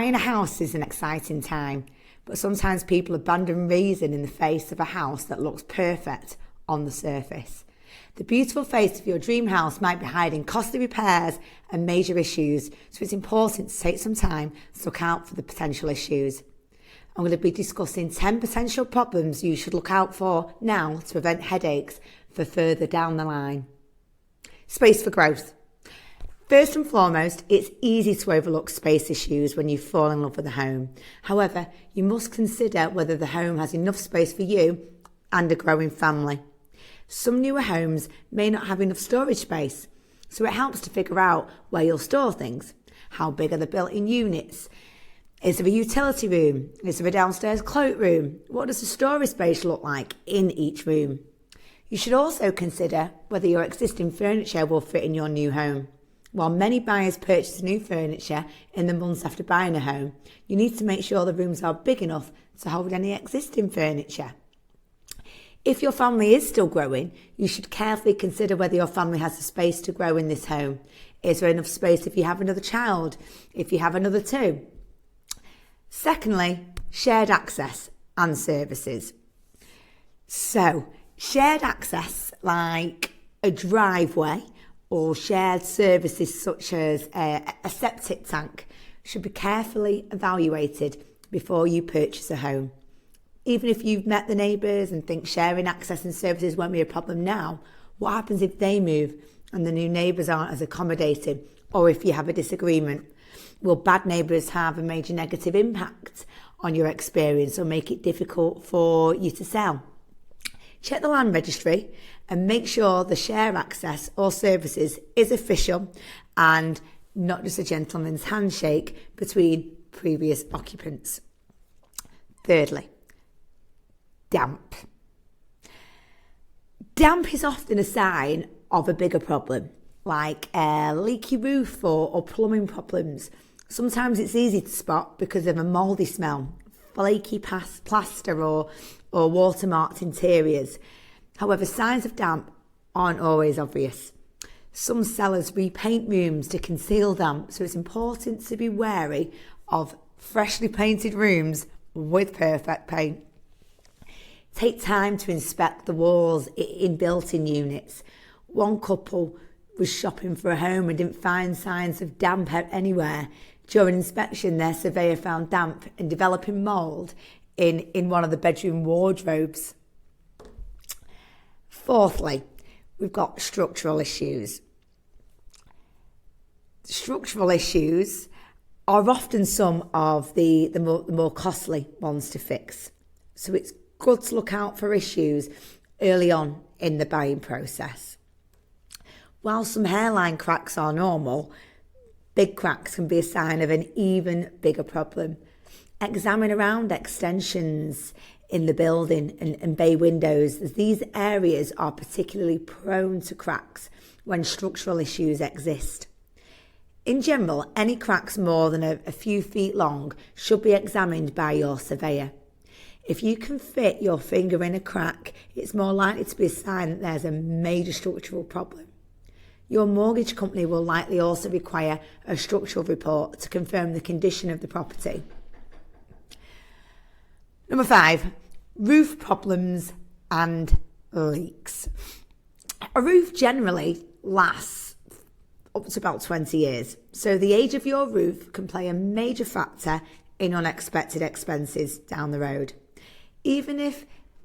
Buying a house is an exciting time, but sometimes people abandon reason in the face of a house that looks perfect on the surface. The beautiful face of your dream house might be hiding costly repairs and major issues, so it's important to take some time to look out for the potential issues. I'm going to be discussing 10 potential problems you should look out for now to prevent headaches for further down the line. Space for growth. First and foremost, it's easy to overlook space issues when you fall in love with a home. However, you must consider whether the home has enough space for you and a growing family. Some newer homes may not have enough storage space, so it helps to figure out where you'll store things. How big are the built-in units? Is there a utility room? Is there a downstairs cloakroom? What does the storage space look like in each room? You should also consider whether your existing furniture will fit in your new home. While many buyers purchase new furniture in the months after buying a home, you need to make sure the rooms are big enough to hold any existing furniture. If your family is still growing, you should carefully consider whether your family has the space to grow in this home. Is there enough space if you have another child, if you have another two? Secondly, shared access and services. So, shared access like a driveway or shared services such as a septic tank should be carefully evaluated before you purchase a home. Even if you've met the neighbours and think sharing access and services won't be a problem now, what happens if they move and the new neighbours aren't as accommodating, or if you have a disagreement? Will bad neighbours have a major negative impact on your experience or make it difficult for you to sell? Check the land registry and make sure the share access or services is official and not just a gentleman's handshake between previous occupants. Thirdly, damp. Damp is often a sign of a bigger problem, like a leaky roof or plumbing problems. Sometimes it's easy to spot because of a mouldy smell, flaky plaster or watermarked interiors. However, signs of damp aren't always obvious. Some sellers repaint rooms to conceal damp, so it's important to be wary of freshly painted rooms with perfect paint. Take time to inspect the walls in built-in units. One couple was shopping for a home and didn't find signs of damp anywhere. During inspection, their surveyor found damp and developing mould in one of the bedroom wardrobes. Fourthly, we've got structural issues. Structural issues are often some of the more costly ones to fix. So it's good to look out for issues early on in the buying process. While some hairline cracks are normal, big cracks can be a sign of an even bigger problem. Examine around extensions in the building and bay windows, as these areas are particularly prone to cracks when structural issues exist. In general, any cracks more than a few feet long should be examined by your surveyor. If you can fit your finger in a crack, it's more likely to be a sign that there's a major structural problem. Your mortgage company will likely also require a structural report to confirm the condition of the property. Number 5, roof problems and leaks. A roof generally lasts up to about 20 years, so the age of your roof can play a major factor in unexpected expenses down the road. Even if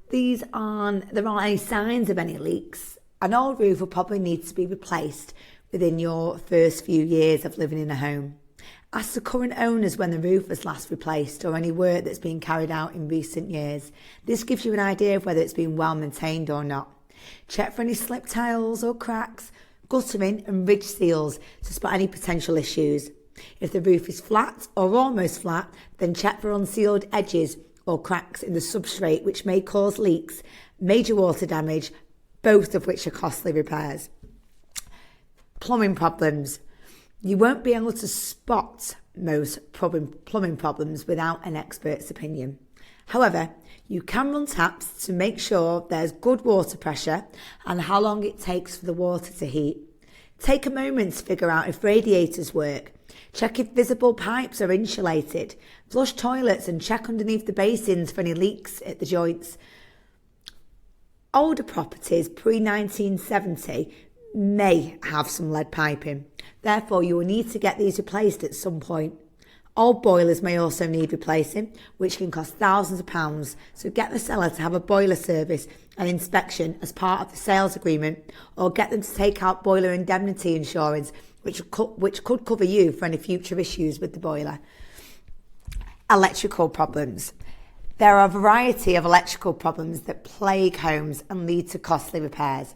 there aren't any signs of any leaks, an old roof will probably need to be replaced within your first few years of living in a home. Ask the current owners when the roof was last replaced or any work that's been carried out in recent years. This gives you an idea of whether it's been well maintained or not. Check for any slip tiles or cracks, guttering and ridge seals to spot any potential issues. If the roof is flat or almost flat, then check for unsealed edges or cracks in the substrate, which may cause leaks, major water damage, both of which are costly repairs. Plumbing problems. You won't be able to spot most plumbing problems without an expert's opinion. However, you can run taps to make sure there's good water pressure and how long it takes for the water to heat. Take a moment to figure out if radiators work. Check if visible pipes are insulated. Flush toilets and check underneath the basins for any leaks at the joints. Older properties pre-1970 may have some lead piping. Therefore, you will need to get these replaced at some point. Old boilers may also need replacing, which can cost thousands of pounds. So get the seller to have a boiler service and inspection as part of the sales agreement, or get them to take out boiler indemnity insurance, which could cover you for any future issues with the boiler. Electrical problems. There are a variety of electrical problems that plague homes and lead to costly repairs.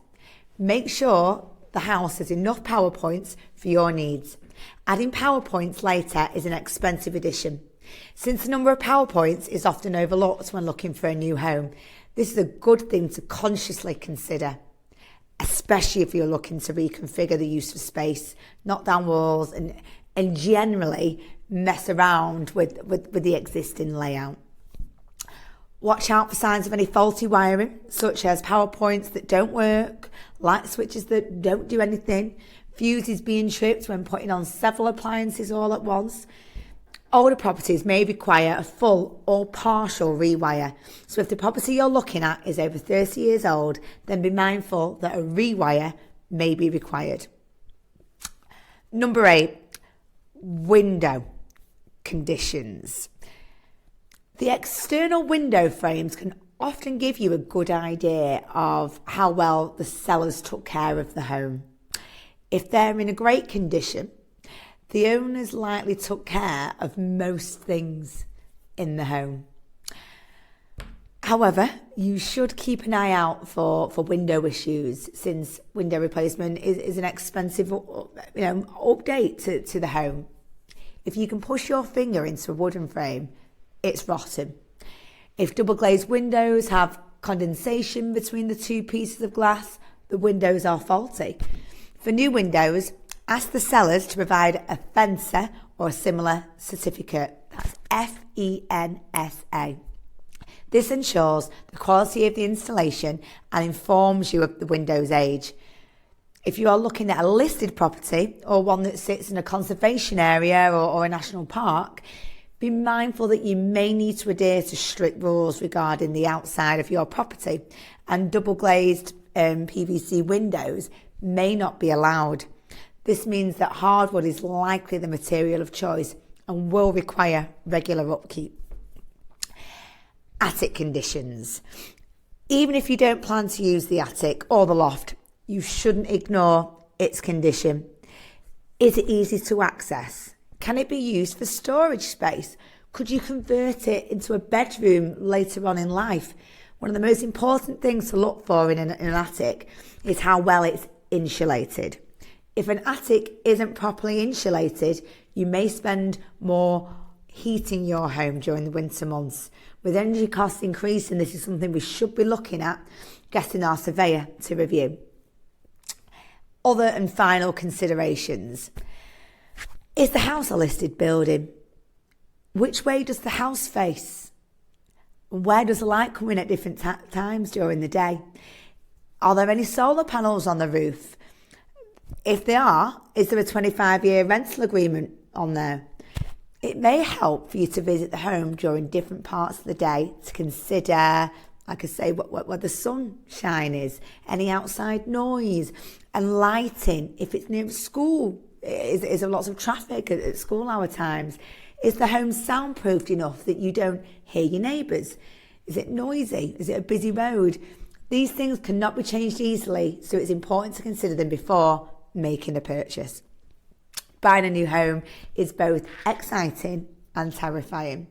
Make sure the house has enough power points for your needs. Adding power points later is an expensive addition. Since the number of power points is often overlooked when looking for a new home, this is a good thing to consciously consider, especially if you're looking to reconfigure the use of space, knock down walls, and generally mess around with the existing layout. Watch out for signs of any faulty wiring, such as power points that don't work, light switches that don't do anything, fuses being tripped when putting on several appliances all at once. Older properties may require a full or partial rewire. So if the property you're looking at is over 30 years old, then be mindful that a rewire may be required. Number 8, window conditions. The external window frames can often give you a good idea of how well the sellers took care of the home. If they're in a great condition, the owners likely took care of most things in the home. However, you should keep an eye out for window issues, since window replacement is an expensive update to the home. If you can push your finger into a wooden frame, it's rotten. If double glazed windows have condensation between the two pieces of glass, the windows are faulty. For new windows, ask the sellers to provide a FENSA or a similar certificate. That's FENSA. This ensures the quality of the installation and informs you of the window's age. If you are looking at a listed property or one that sits in a conservation area or a national park, be mindful that you may need to adhere to strict rules regarding the outside of your property, and double glazed PVC windows may not be allowed. This means that hardwood is likely the material of choice and will require regular upkeep. Attic conditions. Even if you don't plan to use the attic or the loft, you shouldn't ignore its condition. Is it easy to access? Can it be used for storage space? Could you convert it into a bedroom later on in life? One of the most important things to look for in an attic is how well it's insulated. If an attic isn't properly insulated, you may spend more heating your home during the winter months. With energy costs increasing, this is something we should be looking at getting our surveyor to review. Other and final considerations. Is the house a listed building? Which way does the house face? Where does the light come in at different times during the day? Are there any solar panels on the roof? If there are, is there a 25-year rental agreement on there? It may help for you to visit the home during different parts of the day to consider, like I say, what the sunshine is, any outside noise, and lighting. If it's near school, is there lots of traffic at school hour times? Is the home soundproofed enough that you don't hear your neighbours? Is it noisy? Is it a busy road? These things cannot be changed easily, so it's important to consider them before making a purchase. Buying a new home is both exciting and terrifying.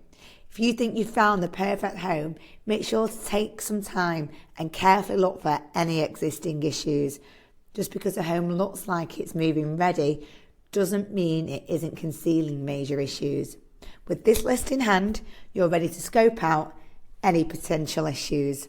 If you think you've found the perfect home, make sure to take some time and carefully look for any existing issues. Just because a home looks like it's moving ready doesn't mean it isn't concealing major issues. With this list in hand, you're ready to scope out any potential issues.